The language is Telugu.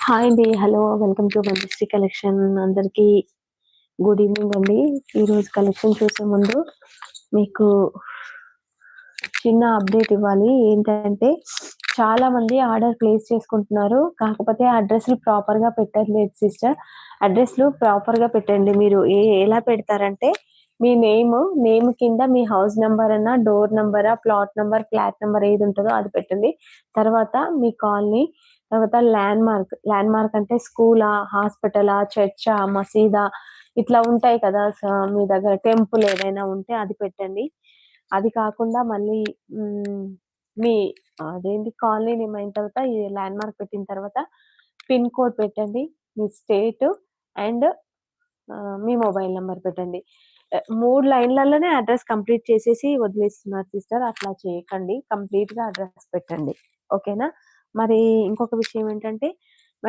హాయ్ అండి. Hello. Welcome to Manjushree collection. అందరికీ గుడ్ ఈవెనింగ్ అండి. ఈరోజు కలెక్షన్ చూసే ముందు మీకు చిన్న అప్డేట్ ఇవ్వాలి. ఏంటంటే చాలా మంది ఆర్డర్ ప్లేస్ చేసుకుంటున్నారు. కాకపోతే అడ్రస్‌లు ప్రాపర్‌గా పెట్టట్లేదు సిస్టర్. అడ్రస్‌లు ప్రాపర్‌గా పెట్టండి. మీరు ఎలా పెడతారంటే మీ నేమ్ కింద మీ హౌస్ నంబర్ అన్నా, డోర్ నంబరా, ప్లాట్ నంబర్, ఫ్లాట్ నంబర్ ఏది ఉంటదో అది పెట్టండి. తర్వాత మీ కాలనీ, తర్వాత ల్యాండ్‌మార్క్ అంటే స్కూలా, హాస్పిటలా, చర్చా, మసీదా ఇట్లా ఉంటాయి కదా! మీ దగ్గర టెంపుల్ ఏదైనా ఉంటే అది పెట్టండి. అది కాకుండా మళ్ళీ హ్మ్. మీ అదేంటి కాలనీ నేమ్ అయిన తర్వాత ఈ ల్యాండ్‌మార్క్ పెట్టిన తర్వాత పిన్ కోడ్ పెట్టండి. మీ స్టేట్ అండ్ మీ మొబైల్ నంబర్ పెట్టండి. 3 లైన్‌లలోనే అడ్రెస్ కంప్లీట్ చేసేసి వదిలేస్తున్నారు సిస్టర్. అట్లా చేయకండి. కంప్లీట్‌గా అడ్రెస్ పెట్టండి. ఓకేనా? మరి ఇంకొక విషయం ఏంటంటే